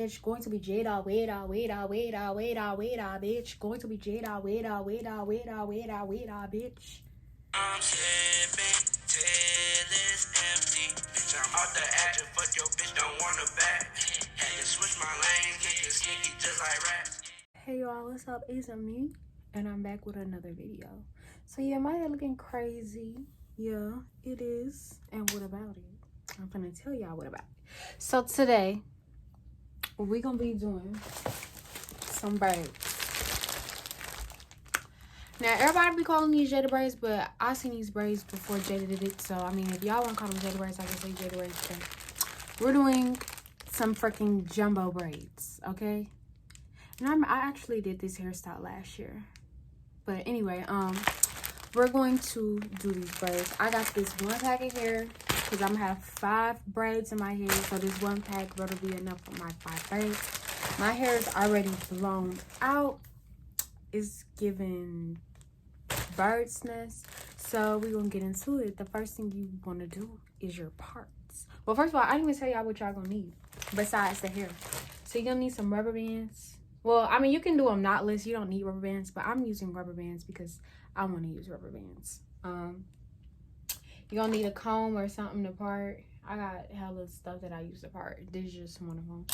Bitch, going to be Jayda Wayda bitch. Going to be Jayda Wayda bitch. I'm slipping till it's empty. Bitch, I'm out the action. Fuck your bitch, don't wanna back. Had to switch my lanes, niggas sneaky just like rats. Hey y'all, what's up? It's me, and I'm back with another video. So yeah, my hair looking crazy. Yeah, it is. And what about it? I'm gonna tell y'all what about it. So today, we're gonna be doing some braids. Now, everybody be calling these Jayda braids, but I seen these braids before Jayda did it. So, I mean, if y'all want to call them Jayda braids, I can say Jayda braids. But we're doing some freaking jumbo braids, okay? And I actually did this hairstyle last year. But anyway, we're going to do these braids. I got this one pack of hair because I'm going to have 5 braids in my hair. So, this one pack will be enough for my 5 braids. My hair is already blown out. It's giving bird's nest. So we're gonna get into it. The first thing you want to do is your parts. Well, first of all, I didn't even tell y'all what y'all gonna need besides the hair. So you're gonna need some rubber bands. Well, I mean, you can do them knotless. You don't need rubber bands, but I'm using rubber bands because I want to use rubber bands. You're gonna need a comb or something to part. I got hella stuff that I use to part. This is just one of them.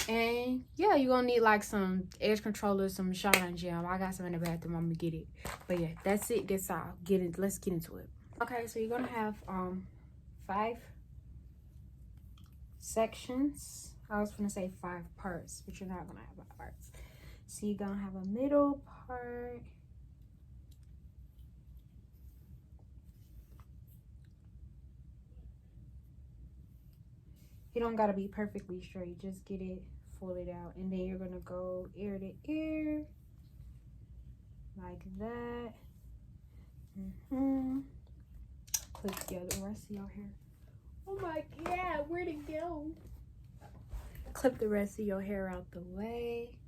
And yeah, you're gonna need like some edge controllers, some shine gel. I got some in the bathroom. I'm gonna get it. But yeah, that's it. That's all. Let's get into it. Okay, so you're gonna have 5 sections. I was gonna say 5 parts, but you're not gonna have 5 parts. So you're gonna have a middle part. You don't gotta be perfectly straight. Just get it folded out, and then you're gonna go ear to ear like that. Clip the rest of your hair. Oh my god, where'd it go? Clip the rest of your hair out the way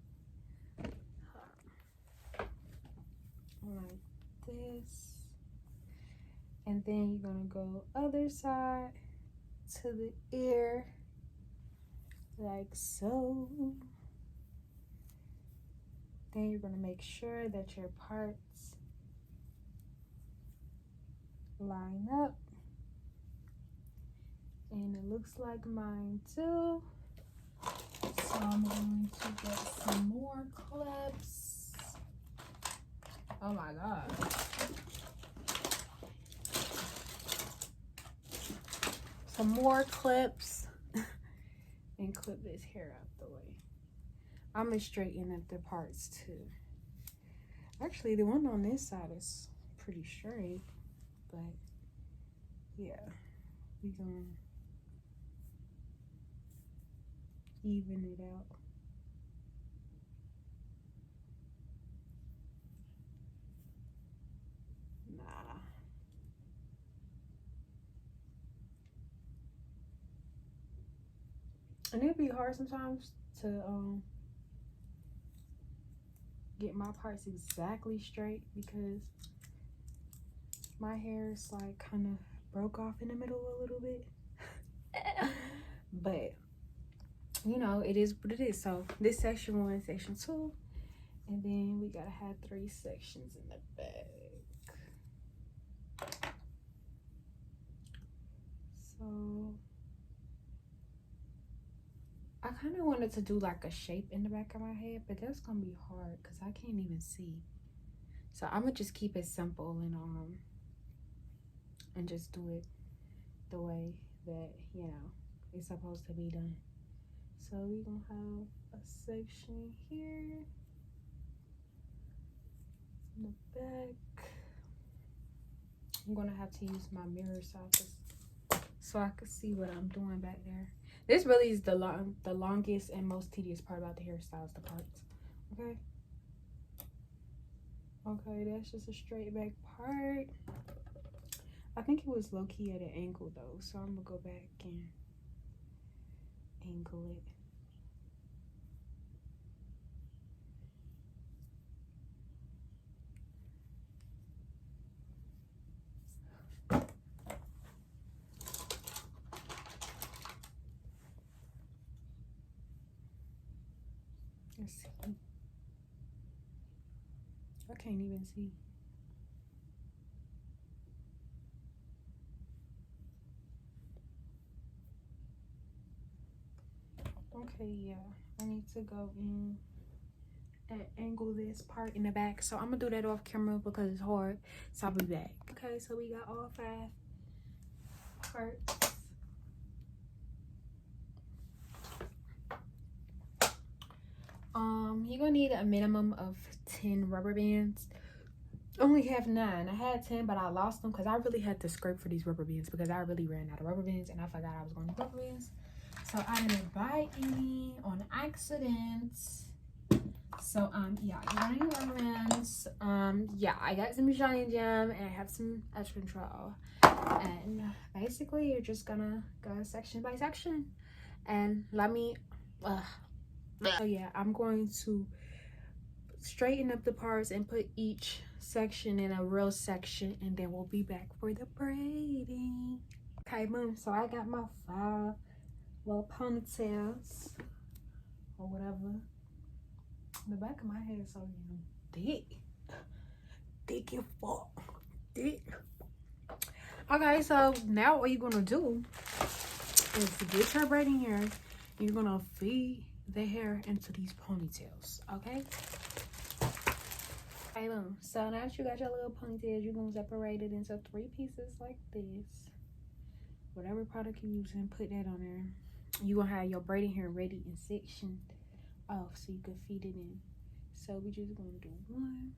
like this, and then you're gonna go other side to the ear like so. Then you're gonna make sure that your parts line up, and it looks like mine too. So I'm going to get some more clips. Oh my god. Some more clips and clip this hair out the way. I'm gonna straighten up the parts too. Actually, the one on this side is pretty straight, but yeah, we gonna even it out. Nah. And it'd be hard sometimes to get my parts exactly straight because my hair is like kind of broke off in the middle a little bit. But you know, it is what it is. So this section 1, section 2, and then we gotta have 3 sections in the back. So I kind of wanted to do like a shape in the back of my head, but that's gonna be hard because I can't even see. So I'm gonna just keep it simple and just do it the way that, you know, it's supposed to be done. So we're gonna have a section here in the back. I'm gonna have to use my mirror so I can see what I'm doing back there. This really is the longest and most tedious part about the hairstyles, the parts. Okay. Okay, that's just a straight back part. I think it was low-key at an angle though, so I'm gonna go back and angle it. Let's see. I can't even see. Okay, yeah. I need to go in and angle this part in the back. So I'm gonna do that off camera because it's hard. So I'll be back. Okay, so we got all 5 parts. You're gonna need a minimum of 10 rubber bands. Only have 9. I had 10, but I lost them because I really had to scrape for these rubber bands because I really ran out of rubber bands and I forgot I was going to rubber bands. So I didn't buy any on accident. So yeah, you're gonna need rubber bands. Yeah, I got some shiny gem and I have some edge control. And basically you're just gonna go section by section and let me so yeah, I'm going to straighten up the parts and put each section in a real section, and then we'll be back for the braiding. Okay, boom. So I got my 5 little ponytails or whatever. The back of my head is so thick and fuck thick. Okay, so now what you're gonna do is to get your braiding hair. You're gonna feed the hair into these ponytails. Okay. Okay, boom. So now that you got your little ponytails, you're gonna separate it into 3 pieces like this. Whatever product you're using, put that on there. You're gonna have your braiding hair ready and sectioned off so you can feed it in. So we just gonna do 1.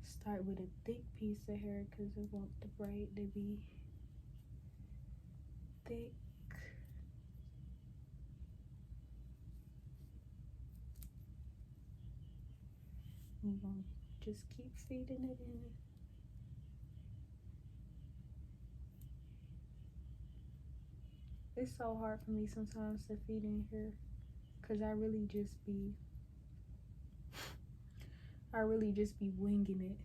Start with a thick piece of hair because we want the braid to be thick. You're gonna just keep feeding it in. It's so hard for me sometimes to feed in here because I really just be winging it.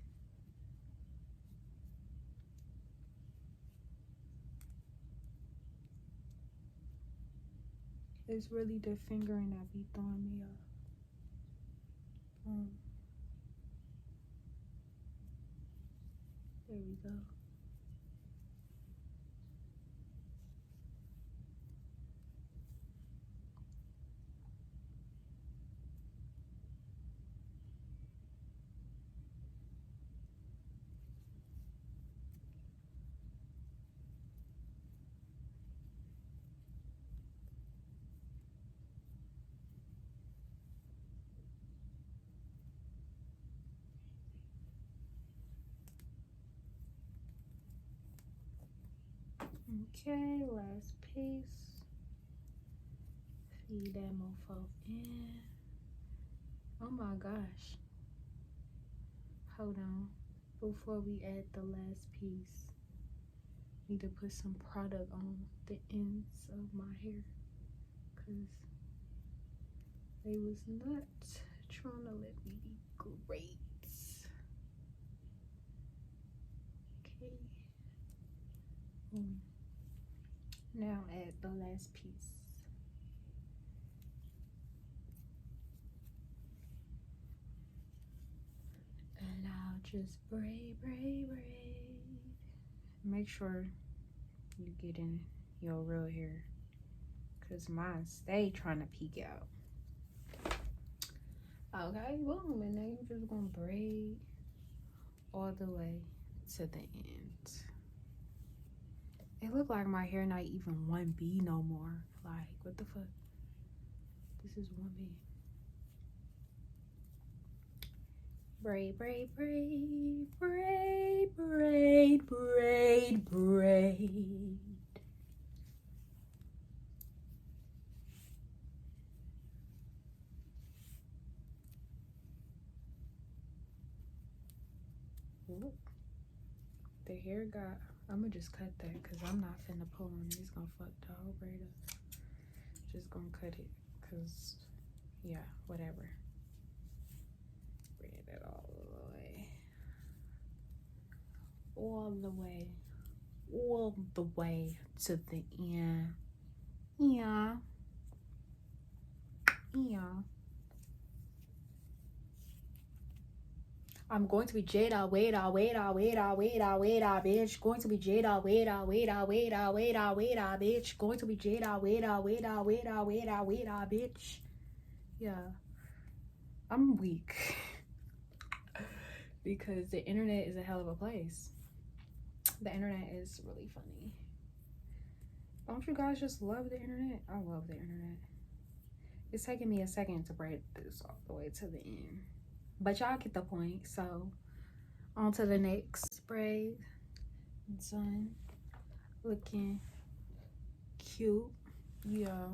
It's really the fingering that be throwing me off. There we go. Okay, last piece. Feed that mofo in. Oh my gosh. Hold on. Before we add the last piece, need to put some product on the ends of my hair because they was not trying to let me be great. Okay. Now add the last piece. And I'll just braid. Make sure you get in your real hair because mine stay trying to peek out. Okay, boom, and then you're just gonna braid all the way to the end. It look like my hair not even 1B no more. Like, what the fuck? This is 1B. Braid. Ooh. The hair got, I'ma just cut that because I'm not finna pull on it. It's gonna fuck the whole braid up. Just gonna cut it because, yeah, whatever. Bring it all the way. All the way to the end. Yeah. Yeah. I'm going to be Jayda Wayda bitch. Going to be Jayda Wayda bitch. Going to be Jayda Wayda bitch. Yeah. I'm weak. Because the internet is a hell of a place. The internet is really funny. Don't you guys just love the internet? I love the internet. It's taking me a second to braid this all the way to the end. But y'all get the point. So on to the next braid. Done. Looking cute. Yeah.